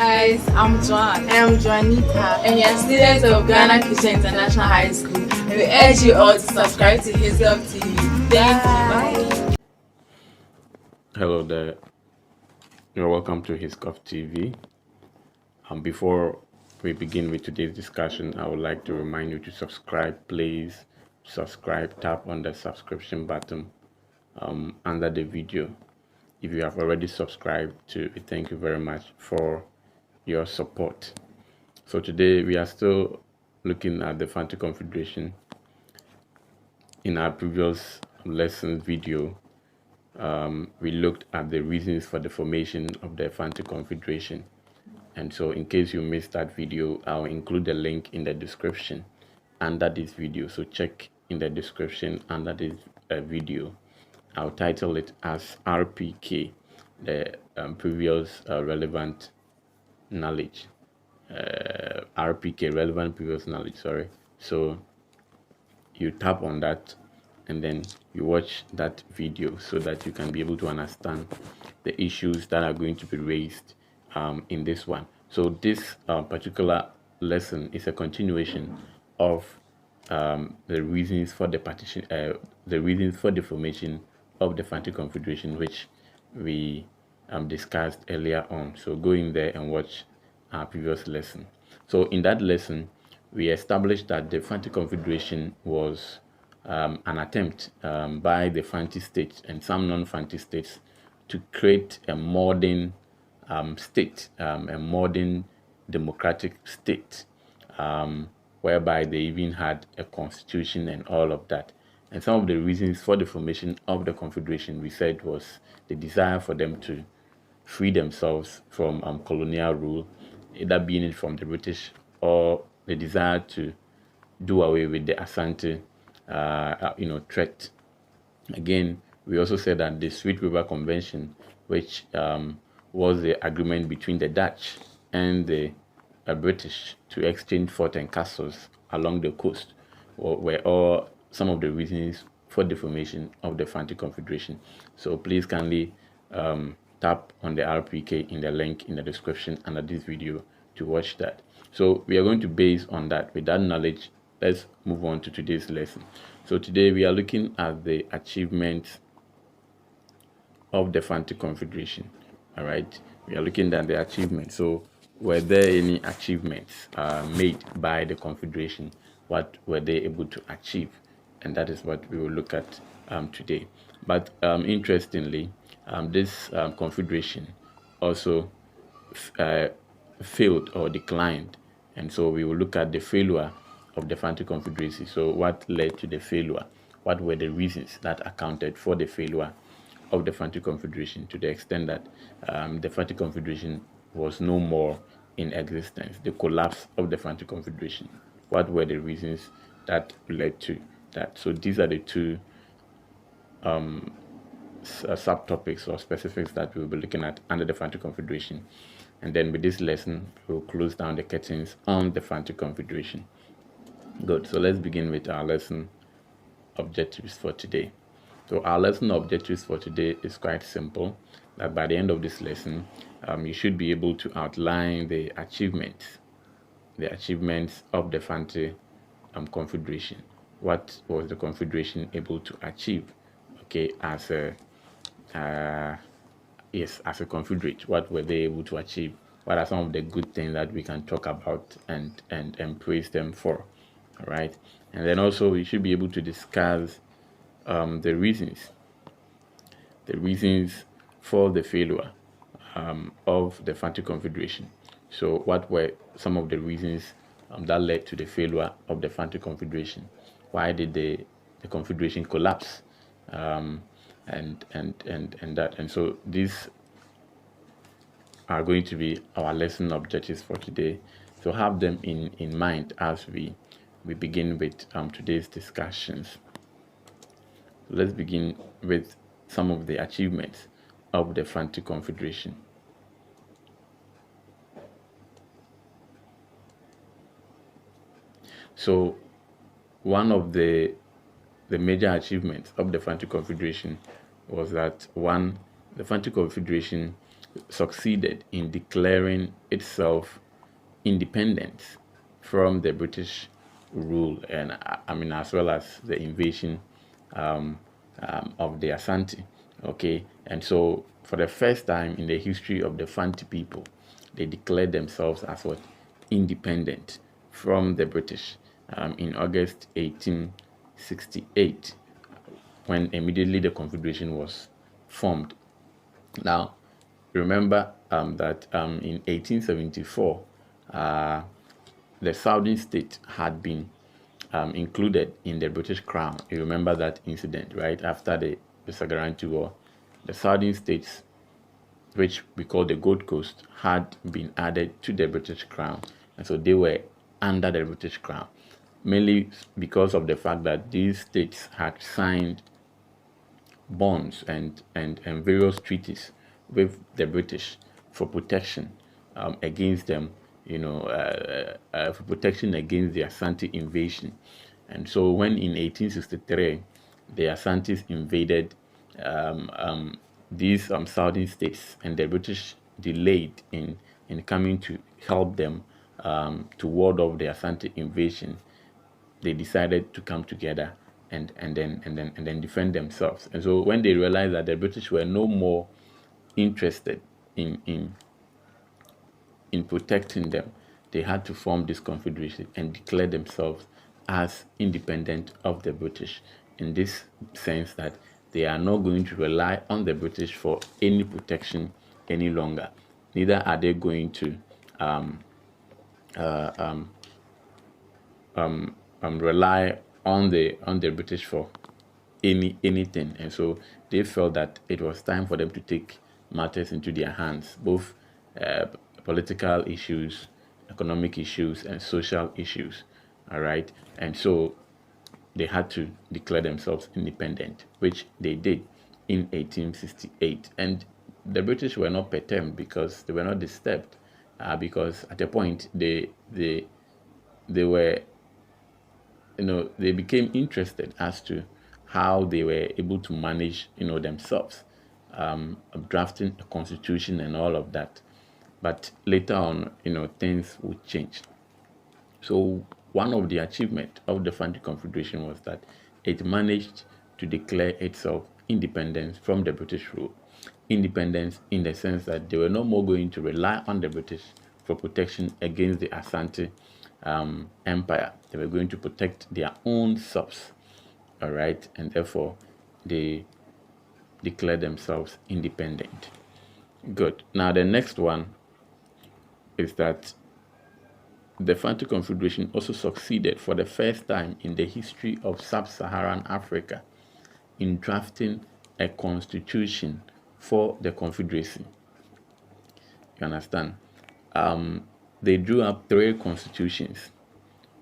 Guys, I'm Joan. I'm Joanita. And we are students of Ghana Christian International High School. And we urge you all to subscribe to His Love TV. Thank you. Bye. Hello there. You're welcome to His Love TV. Before we begin with today's discussion, I would like to remind you to subscribe. Please subscribe. Tap on the subscription button under the video. If you have already subscribed to it, thank you very much for your support. So today we are still looking at the Fante Confederation. In our previous lesson video, we looked at the reasons for the formation of the Fante Confederation. And so in case you missed that video, I'll include the link in the description under this video. So check in the description under this video. I'll title it as RPK, the previous relevant knowledge. RPK, relevant previous knowledge, sorry. So you tap on that and then you watch that video so that you can be able to understand the issues that are going to be raised in this one. So this particular lesson is a continuation of the reasons for the partition, the reasons for the formation of the Fante Confederation, which we discussed earlier on. So go in there and watch our previous lesson. So in that lesson, we established that the Fante Confederation was an attempt by the Fante states and some non-Fante states to create a modern state, a modern democratic state, whereby they even had a constitution and all of that. And some of the reasons for the formation of the Confederation, we said, was the desire for them to free themselves from colonial rule, either being it from the British or the desire to do away with the Asante, threat. Again, we also said that the Sweet River Convention, which was the agreement between the Dutch and the British to exchange forts and castles along the coast, were all some of the reasons for the formation of the Fante Confederation. So please kindly tap on the RPK in the link in the description under this video to watch that. So we are going to base on that. With that knowledge, let's move on to today's lesson. So today we are looking at the achievements of the Fante Confederation. All right, we are looking at the achievements. So were there any achievements made by the Confederation? What were they able to achieve? And that is what we will look at today. But interestingly, this Confederation also failed or declined. And so we will look at the failure of the Fante Confederacy. So what led to the failure? What were the reasons that accounted for the failure of the Fante Confederation, to the extent that the Fante Confederation was no more in existence, the collapse of the Fante Confederation? What were the reasons that led to that? So these are the two subtopics or specifics that we will be looking at under the Fante Confederation. And then with this lesson, we'll close down the curtains on the Fante Confederation. Good. So let's begin with our lesson objectives for today. So our lesson objectives for today is quite simple. That by the end of this lesson, you should be able to outline the achievements of the Fante Confederation. What was the Confederation able to achieve? Okay, as a as a confederate, what were they able to achieve? What are some of the good things that we can talk about and praise them for? All right, and then also we should be able to discuss the reasons for the failure of the Fante Confederation. So what were some of the reasons that led to the failure of the Fante Confederation? Why did the Confederation collapse? And that. And so these are going to be our lesson objectives for today. So have them in mind as we begin with today's discussions. Let's begin with some of the achievements of the Fante Confederation. So one of the major achievements of the Fante Confederation was that, one, the Fante Confederation succeeded in declaring itself independent from the British rule, and I mean, as well as the invasion of the Asante. Okay, and so for the first time in the history of the Fante people, they declared themselves as what, independent from the British in August 1868, when immediately the Confederation was formed. Now, remember that in 1874, the southern state had been included in the British Crown. You remember that incident, right? After the Sagaranti War, the southern states, which we call the Gold Coast, had been added to the British Crown, and so they were under the British Crown, mainly because of the fact that these states had signed bonds and various treaties with the British for protection against them, for protection against the Asante invasion. And so when in 1863 the Asantes invaded these southern states, and the British delayed in coming to help them to ward off the Asante invasion, they decided to come together and then defend themselves. And so when they realized that the British were no more interested in protecting them, they had to form this confederation and declare themselves as independent of the British, in this sense that they are not going to rely on the British for any protection any longer. Neither are they going to rely on the British for anything. And so they felt that it was time for them to take matters into their hands, both political issues, economic issues, and social issues. All right, and so they had to declare themselves independent, which they did in 1868. And the British were not perturbed because they were not disturbed, because at a point they were, they became interested as to how they were able to manage, themselves, drafting a constitution and all of that. But later on, things would change. So one of the achievements of the Fante Confederation was that it managed to declare itself independence from the British rule. Independence in the sense that they were no more going to rely on the British for protection against the Asante Empire. They were going to protect their own selves. All right, and therefore they declared themselves independent. Good. Now the next one is that the Fante Confederation also succeeded for the first time in the history of sub-Saharan Africa in drafting a constitution for the Confederacy. You understand? They drew up 3 constitutions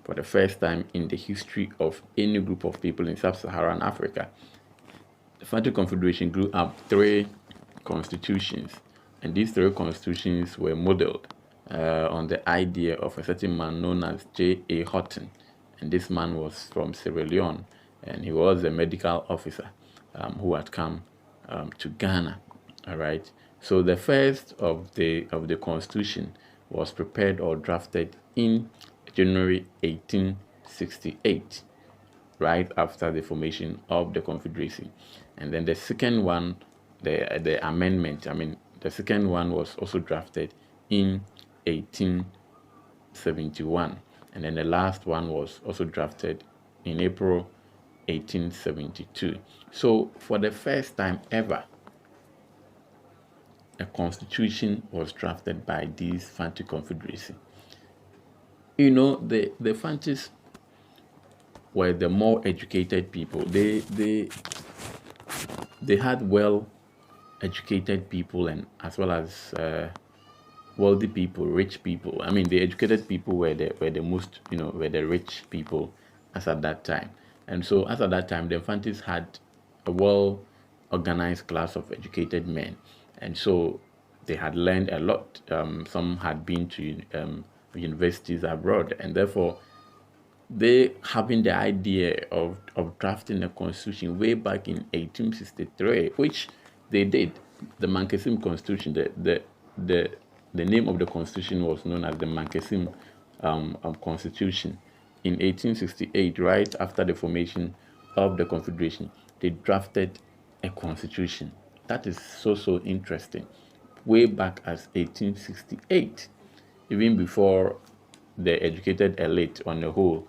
for the first time in the history of any group of people in sub-Saharan Africa. The Fante Confederation drew up 3 constitutions, and these 3 constitutions were modeled on the idea of a certain man known as J.A. Houghton. And this man was from Sierra Leone, and he was a medical officer who had come to Ghana. All right. So the first of the constitution was prepared or drafted in January 1868, right after the formation of the Confederacy. And then the second one, the amendment, the second one was also drafted in 1871. And then the last one was also drafted in April 1872. So for the first time ever, a constitution was drafted by these Fante Confederacy. The Fantes were the more educated people. They had well educated people, and as well as wealthy people, rich people. The educated people were the most, were the rich people as at that time. And so as at that time, the Fantes had a well organized class of educated men, and so they had learned a lot. Some had been to universities abroad, and therefore they, having the idea of drafting a constitution way back in 1863, which they did. the Mankesim Constitution, the the name of the constitution was known as the Mankesim Constitution. In 1868, right after the formation of the Confederation, they drafted a constitution. That is so interesting. Way back as 1868, even before the educated elite on the whole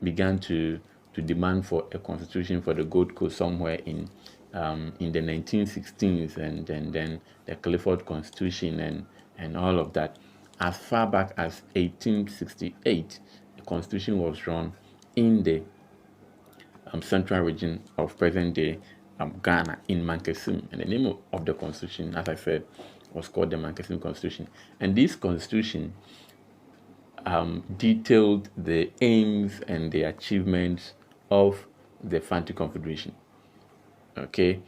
began to demand for a constitution for the Gold Coast somewhere in the 1916s, and then the Clifford Constitution and all of that. As far back as 1868, the constitution was drawn in the central region of present-day Ghana in Mankesim, and the name of the constitution, as I said, was called the Mankesim Constitution. And this constitution detailed the aims and the achievements of the Fante Confederation. Okay,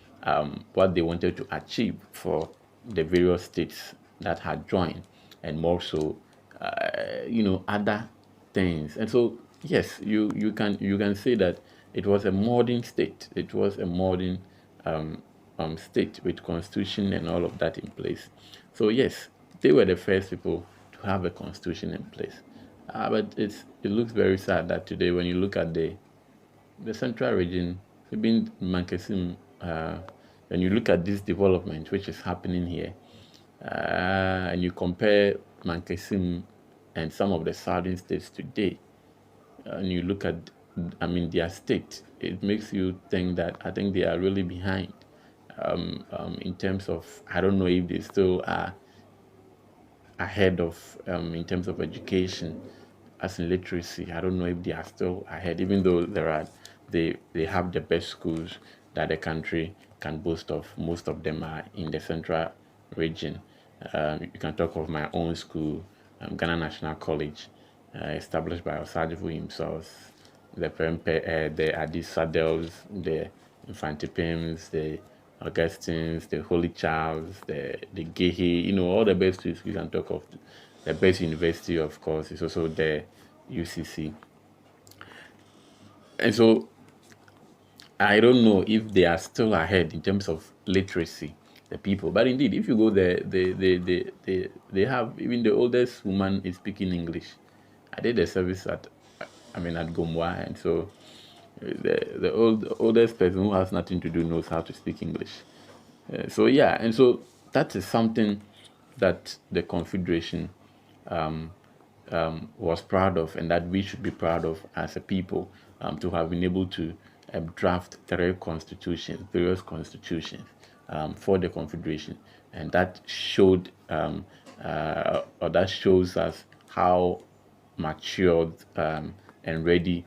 what they wanted to achieve for the various states that had joined, and more so, other things. And so, yes, you can say that it was a modern state. It was a modern state with constitution and all of that in place. So yes, they were the first people to have a constitution in place. But it looks very sad that today, when you look at the central region, even Mankesim, when you look at this development which is happening here, and you compare Mankesim and some of the southern states today, and you look at, their state, it makes you think that I think they are really behind in terms of, I don't know if they still are ahead of in terms of education, as in literacy. I don't know if they are still ahead, even though they have the best schools that the country can boast of. Most of them are in the central region. You can talk of my own school, Ghana National College, established by Osagyefo himself. The the Adisadels, the Infantipims, the Augustines, the Holy Charles, the Gehe, all the best schools you can talk of. The best university, of course, is also the UCC. And so I don't know if they are still ahead in terms of literacy, the people. But indeed, if you go there, they have, even the oldest woman is speaking English. I did a service at Gomwa, and so the oldest person who has nothing to do knows how to speak English. So yeah, and so that is something that the Confederation was proud of, and that we should be proud of as a people, to have been able to draft various constitutions for the Confederation, and that showed or that shows us how matured and ready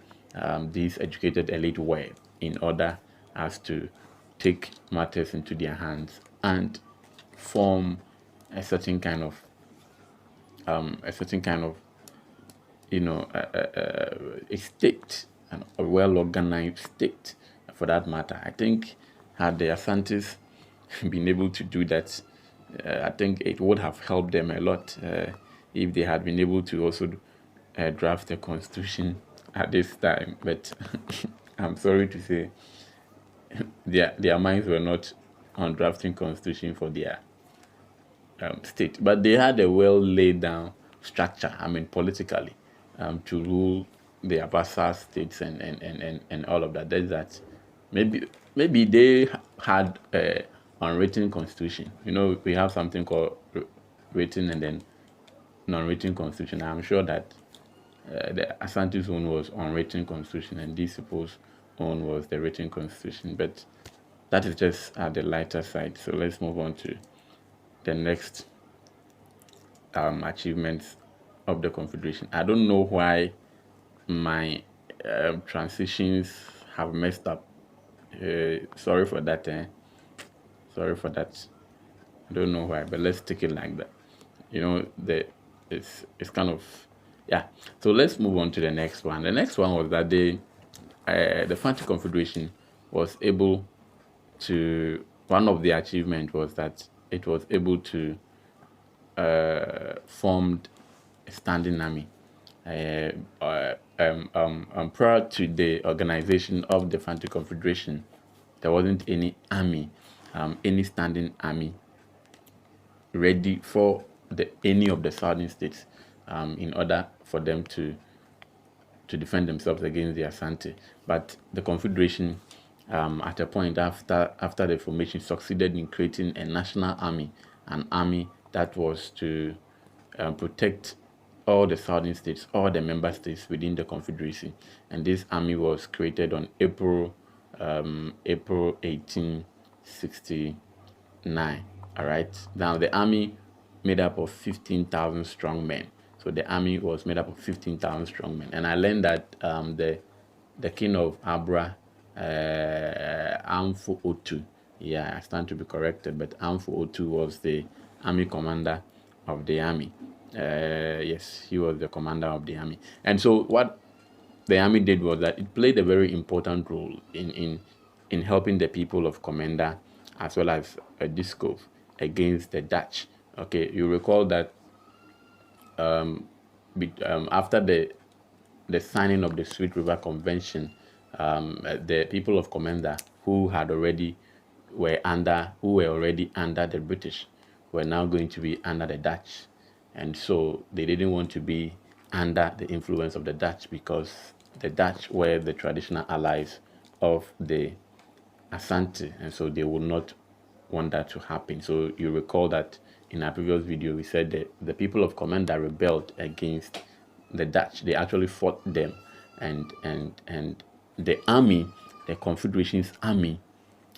these educated elite were, in order as to take matters into their hands and form a certain kind of a state, and a well-organized state, for that matter. I think had the Asantes been able to do that, I think it would have helped them a lot, if they had been able to also draft a constitution at this time. But I'm sorry to say, their minds were not on drafting constitution for their state, but they had a well laid down structure, politically, to rule the vassal states and all of that. There's that. Maybe they had a unwritten constitution. We have something called written and then non-written constitution. I'm sure that the Asante's own was unwritten constitution, and these people's own was the written constitution. But that is just at the lighter side. So let's move on to the next achievements of the Confederation. I don't know why my transitions have messed up. Sorry for that. Sorry for that. I don't know why, but let's take it like that. It's kind of, yeah. So let's move on to the next one. The next one was that the Fante Confederation was able to, one of the achievements was that it was able to form a standing army. Prior to the organization of the Fante Confederation, there wasn't any army any standing army ready for any of the southern states, in order for them to defend themselves against the Asante. But the Confederation, at a point after the formation, succeeded in creating a national army, an army that was to protect all the southern states, all the member states within the Confederacy. And this army was created on April 1869. All right. Now the army made up of 15,000 strong men. So the army was made up of 15,000 strong men. And I learned that the king of Abra, Amfo Otu, yeah, I stand to be corrected, but Amfo Otu was the army commander of the army. Yes, he was the commander of the army. And so what the army did was that it played a very important role in helping the people of Comenda, as well as Dieskov, against the Dutch. Okay, you recall that after the signing of the Sweet River Convention, the people of Comenda who were already under the British were now going to be under the Dutch. And so they didn't want to be under the influence of the Dutch, because the Dutch were the traditional allies of the Asante, and so they would not want that to happen. So you recall that in our previous video we said that the people of Comenda rebelled against the Dutch. They actually fought them, and the army, the Confederation's army,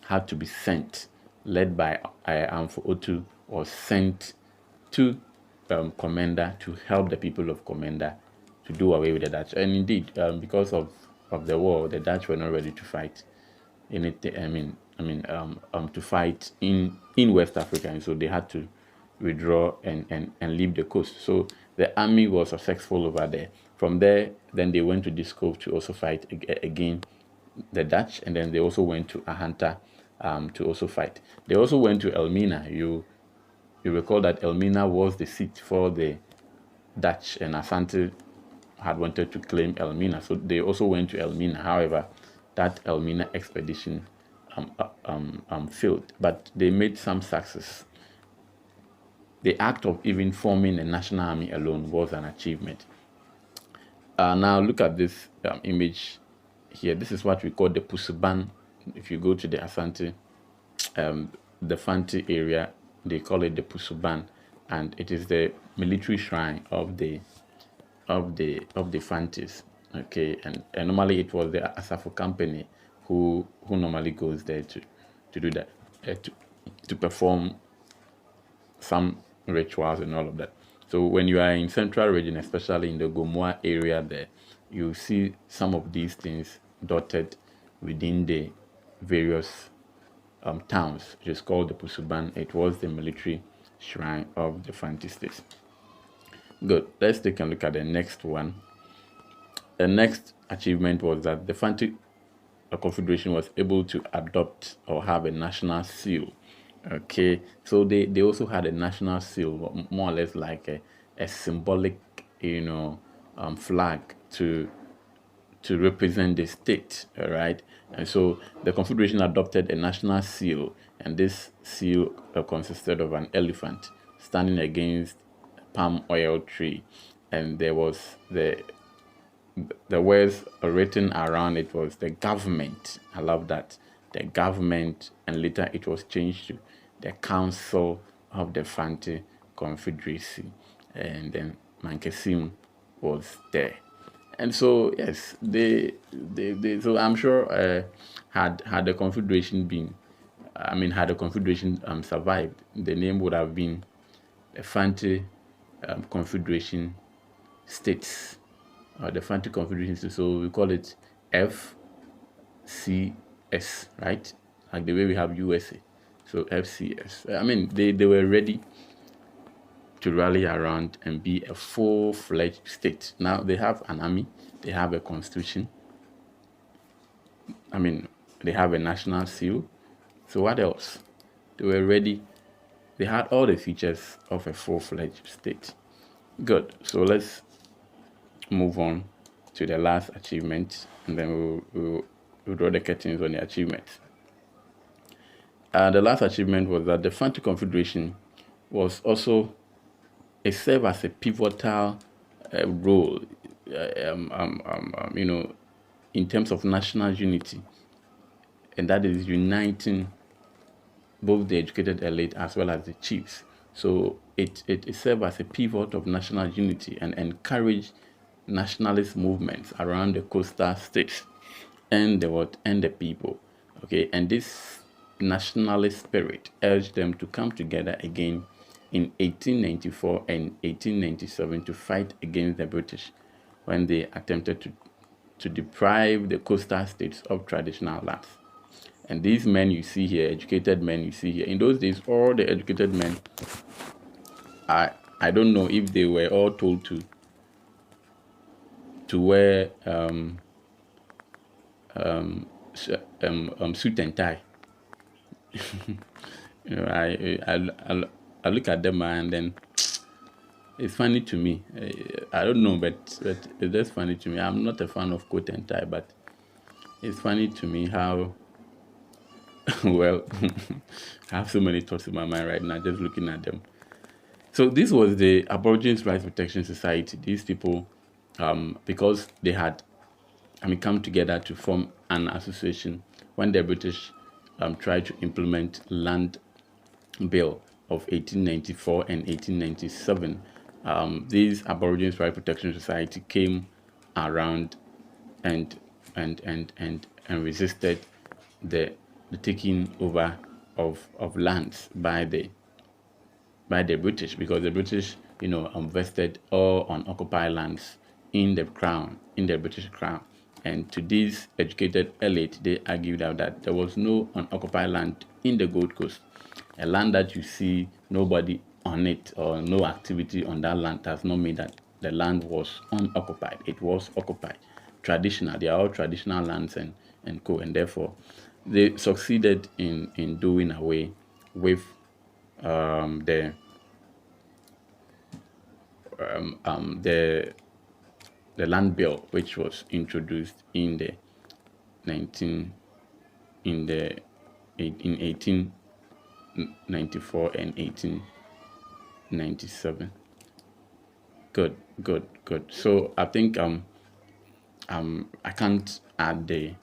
had to be sent, led by Amfo Otu, was sent to Comenda to help the people of Comenda to do away with the Dutch. And indeed, because of the war, the Dutch were not ready to fight anything. To fight in West Africa, and so they had to withdraw and leave the coast. So the army was successful over there. From there, then they went to Dieskov to also fight again the Dutch, and then they also went to Ahanta to also fight. They also went to Elmina. You recall that Elmina was the seat for the Dutch, and Asante had wanted to claim Elmina, so they also went to Elmina. However, that Elmina expedition failed, but they made some success. The act of even forming a national army alone was an achievement. Now look at this image here. This is what we call the Pusuban. If you go to the Asante, the Fante area, they call it the Pusuban, and it is the military shrine of the Fantes. Okay, and normally it was the Asafo company who normally goes there to do that, to perform some rituals and all of that. So when you are in central region, especially in the Gomoa area there, you see some of these things dotted within the various towns. It is called the Pusuban. It was the military shrine of the Fante states. Good. Let's take a look at the next one. The next achievement was that the Fante Confederation was able to adopt or have a national seal. Okay, so they also had a national seal, more or less like a symbolic, flag to represent the state. All right, and so the Confederation adopted a national seal, and this seal consisted of an elephant standing against a palm oil tree, and there was the words written around it was the government. I love that. The government, and later it was changed to the Council of the Fante Confederacy, and then Mankesim was there. And so yes, they so I'm sure had the Confederation survived, the name would have been the Fante Confederation States, or the Fante Confederation States. So we call it FCS, right? Like the way we have USA. So FCS. They were ready to rally around and be a full-fledged state. Now they have an army, they have a constitution. They have a national seal. So what else? They were ready. They had all the features of a full-fledged state. Good. So let's move on to the last achievement, and then we'll draw the curtains on the achievements. The last achievement was that the Fante Confederation was also served as a pivotal role, in terms of national unity, and that is uniting both the educated elite as well as the chiefs. So it served as a pivot of national unity and encouraged nationalist movements around the coastal states and the people. Okay, and this nationalist spirit urged them to come together again in 1894 and 1897 to fight against the British when they attempted to deprive the coastal states of traditional lands. And these men you see here, educated men you see here, in those days, all the educated men, I don't know if they were all told to wear suit and tie. I look at them and then it's funny to me. I don't know, but it's just funny to me. I'm not a fan of coat and tie, but it's funny to me how well, I have so many thoughts in my mind right now just looking at them. So this was the Aborigines Rights Protection Society. These people, because they had, come together to form an association when the British tried to implement Land Bill of 1894 and 1897. These Aborigines Rights Protection Society came around and resisted the taking over of lands by the British, because the British, invested all unoccupied lands in the crown, in the British crown. And to these educated elite, they argued out that there was no unoccupied land in the Gold Coast. A land that you see nobody on it or no activity on that land does not mean that the land was unoccupied. It was occupied. Traditional, they are all traditional lands and co. And therefore, they succeeded in doing away with the land bill, which was introduced in 1894 and 1897. Good. So I think I can't add the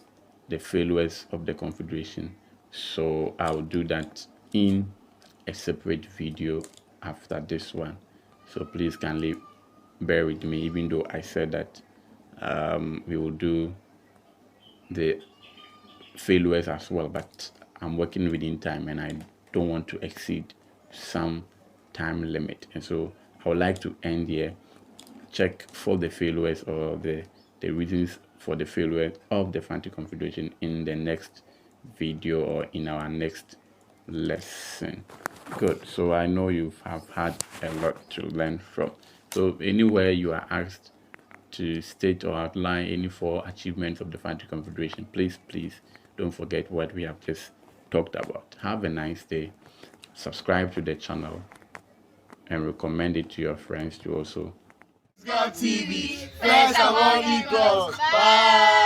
failures of the Confederation, so I'll do that in a separate video after this one. So please kindly bear with me, even though I said that we will do the failures as well, but I'm working within time and I don't want to exceed some time limit, and so I would like to end here. Check for the failures or the reasons for the failure of the Fante Confederation in the next video or in our next lesson. Good. So I know you have had a lot to learn from. So anywhere you are asked to state or outline any 4 achievements of the Fante Confederation, please don't forget what we have just talked about. Have a nice day. Subscribe to the channel and recommend it to your friends to also. TV, first among equals. Bye.